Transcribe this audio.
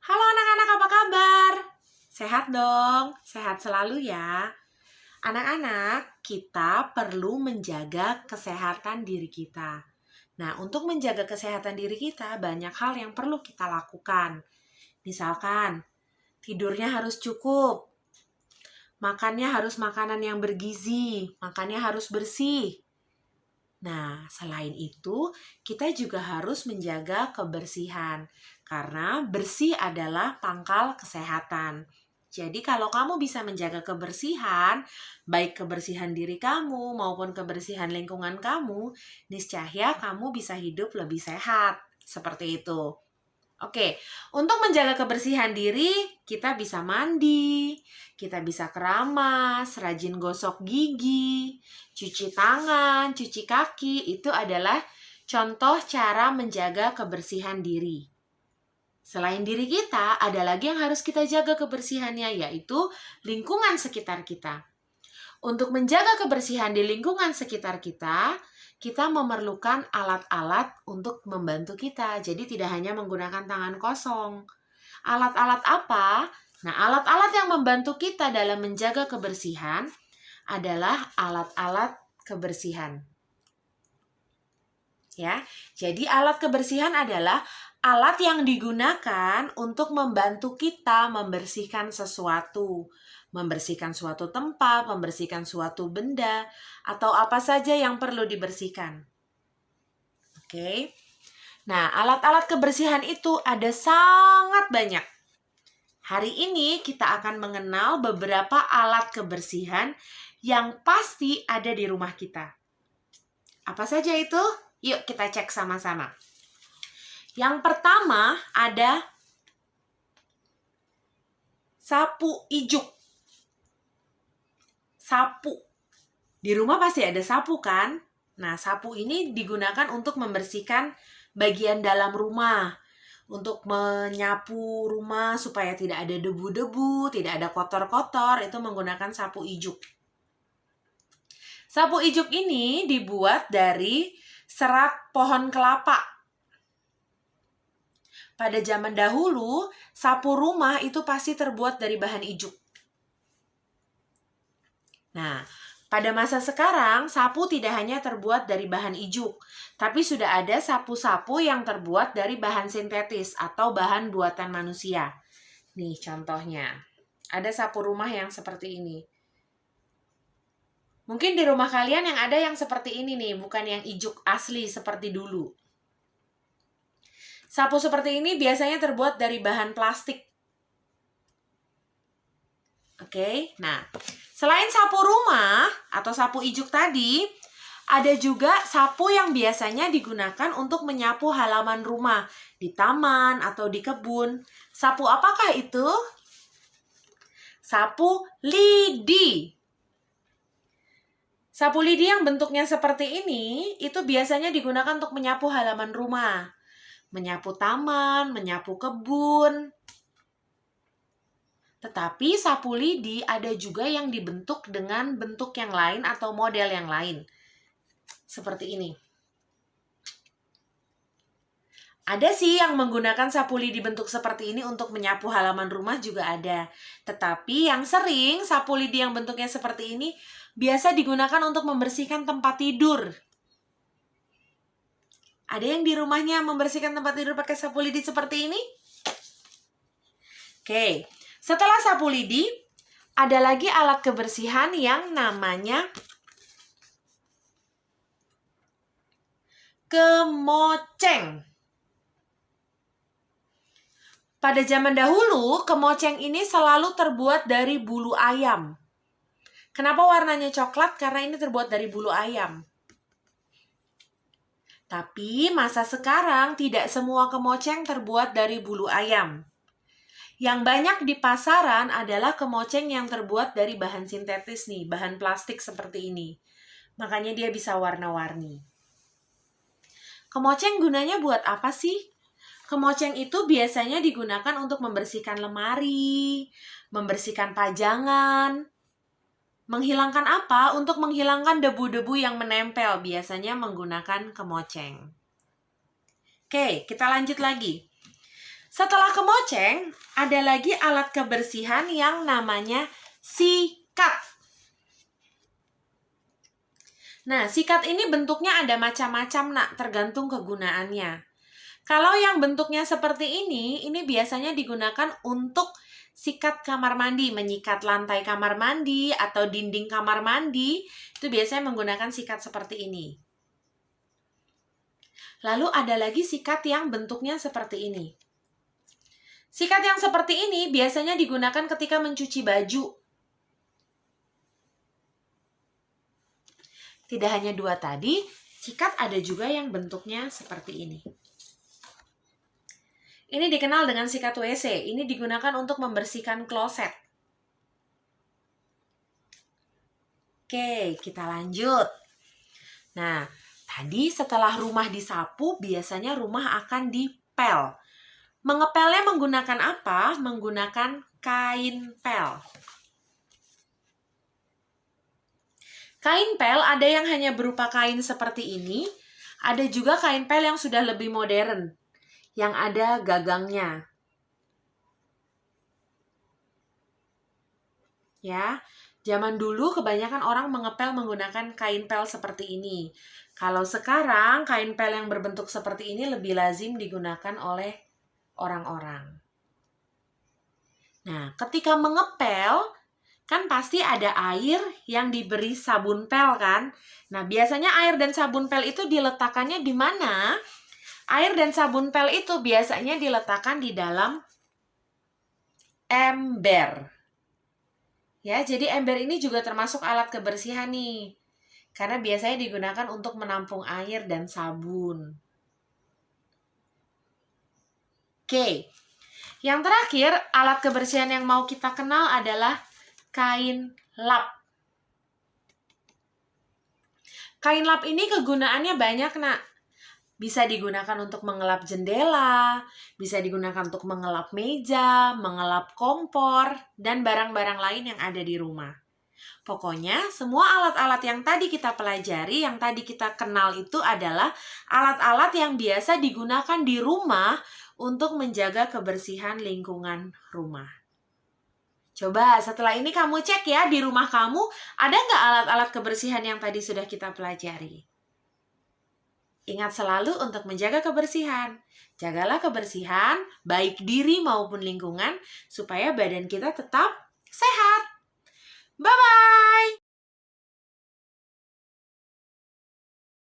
Halo anak-anak, apa kabar? Sehat dong, sehat selalu ya. Anak-anak, kita perlu menjaga kesehatan diri kita. Nah, untuk menjaga kesehatan diri kita, banyak hal yang perlu kita lakukan. Misalkan, tidurnya harus cukup, makannya harus makanan yang bergizi, makannya harus bersih. Nah, selain itu, kita juga harus menjaga kebersihan, karena bersih adalah pangkal kesehatan. Jadi, kalau kamu bisa menjaga kebersihan, baik kebersihan diri kamu maupun kebersihan lingkungan kamu, niscaya kamu bisa hidup lebih sehat. Seperti itu. Oke, untuk menjaga kebersihan diri, kita bisa mandi, kita bisa keramas, rajin gosok gigi, cuci tangan, cuci kaki. Itu adalah contoh cara menjaga kebersihan diri. Selain diri kita, ada lagi yang harus kita jaga kebersihannya, yaitu lingkungan sekitar kita. Untuk menjaga kebersihan di lingkungan sekitar kita memerlukan alat-alat untuk membantu kita. Jadi tidak hanya menggunakan tangan kosong. Alat-alat apa? Nah, alat-alat yang membantu kita dalam menjaga kebersihan adalah alat-alat kebersihan. Ya, jadi alat kebersihan adalah alat yang digunakan untuk membantu kita membersihkan sesuatu. Membersihkan suatu tempat, membersihkan suatu benda, atau apa saja yang perlu dibersihkan. Oke. Nah, alat-alat kebersihan itu ada sangat banyak. Hari ini kita akan mengenal beberapa alat kebersihan yang pasti ada di rumah kita. Apa saja itu? Yuk kita cek sama-sama. Yang pertama ada sapu ijuk. Sapu. Di rumah pasti ada sapu kan? Nah, sapu ini digunakan untuk membersihkan bagian dalam rumah. Untuk menyapu rumah supaya tidak ada debu-debu, tidak ada kotor-kotor, itu menggunakan sapu ijuk. Sapu ijuk ini dibuat dari serat pohon kelapa. Pada zaman dahulu, sapu rumah itu pasti terbuat dari bahan ijuk. Nah, pada masa sekarang, sapu tidak hanya terbuat dari bahan ijuk, tapi sudah ada sapu-sapu yang terbuat dari bahan sintetis atau bahan buatan manusia. Nih contohnya, ada sapu rumah yang seperti ini. Mungkin di rumah kalian yang ada yang seperti ini nih, bukan yang ijuk asli seperti dulu. Sapu seperti ini biasanya terbuat dari bahan plastik. Oke, nah selain sapu rumah atau sapu ijuk tadi, ada juga sapu yang biasanya digunakan untuk menyapu halaman rumah di taman atau di kebun. Sapu apakah itu? Sapu lidi. Sapu lidi yang bentuknya seperti ini, itu biasanya digunakan untuk menyapu halaman rumah. Menyapu taman, menyapu kebun. Tetapi sapu lidi ada juga yang dibentuk dengan bentuk yang lain atau model yang lain. Seperti ini. Ada sih yang menggunakan sapu lidi bentuk seperti ini untuk menyapu halaman rumah juga ada. Tetapi yang sering sapu lidi yang bentuknya seperti ini biasa digunakan untuk membersihkan tempat tidur. Ada yang di rumahnya membersihkan tempat tidur pakai sapu lidi seperti ini? Oke. Setelah sapu lidi, ada lagi alat kebersihan yang namanya kemoceng. Pada zaman dahulu, kemoceng ini selalu terbuat dari bulu ayam. Kenapa warnanya coklat? Karena ini terbuat dari bulu ayam. Tapi masa sekarang tidak semua kemoceng terbuat dari bulu ayam. Yang banyak di pasaran adalah kemoceng yang terbuat dari bahan sintetis nih, bahan plastik seperti ini. Makanya dia bisa warna-warni. Kemoceng gunanya buat apa sih? Kemoceng itu biasanya digunakan untuk membersihkan lemari, membersihkan pajangan. Menghilangkan apa? Untuk menghilangkan debu-debu yang menempel, biasanya menggunakan kemoceng. Oke, kita lanjut lagi. Setelah kemoceng, ada lagi alat kebersihan yang namanya sikat. Nah, sikat ini bentuknya ada macam-macam, Nak, tergantung kegunaannya. Kalau yang bentuknya seperti ini biasanya digunakan untuk sikat kamar mandi, menyikat lantai kamar mandi atau dinding kamar mandi, itu biasanya menggunakan sikat seperti ini. Lalu ada lagi sikat yang bentuknya seperti ini. Sikat yang seperti ini biasanya digunakan ketika mencuci baju. Tidak hanya dua tadi, sikat ada juga yang bentuknya seperti ini. Ini dikenal dengan sikat WC. Ini digunakan untuk membersihkan kloset. Oke, kita lanjut. Nah, tadi setelah rumah disapu, biasanya rumah akan dipel. Mengepelnya menggunakan apa? Menggunakan kain pel. Kain pel ada yang hanya berupa kain seperti ini, ada juga kain pel yang sudah lebih modern, yang ada gagangnya. Ya, zaman dulu kebanyakan orang mengepel menggunakan kain pel seperti ini. Kalau sekarang kain pel yang berbentuk seperti ini lebih lazim digunakan oleh orang-orang. Nah, ketika mengepel, kan pasti ada air yang diberi sabun pel kan? Nah, biasanya air dan sabun pel itu diletakkannya di mana? Air dan sabun pel itu biasanya diletakkan di dalam ember. Ya, jadi ember ini juga termasuk alat kebersihan nih. Karena biasanya digunakan untuk menampung air dan sabun. Oke. Yang terakhir, alat kebersihan yang mau kita kenal adalah kain lap. Kain lap ini kegunaannya banyak, Nak. Bisa digunakan untuk mengelap jendela, bisa digunakan untuk mengelap meja, mengelap kompor, dan barang-barang lain yang ada di rumah. Pokoknya, semua alat-alat yang tadi kita pelajari, yang tadi kita kenal itu adalah alat-alat yang biasa digunakan di rumah untuk menjaga kebersihan lingkungan rumah. Coba setelah ini kamu cek ya di rumah kamu, ada nggak alat-alat kebersihan yang tadi sudah kita pelajari? Ingat selalu untuk menjaga kebersihan. Jagalah kebersihan, baik diri maupun lingkungan, supaya badan kita tetap sehat. Bye-bye!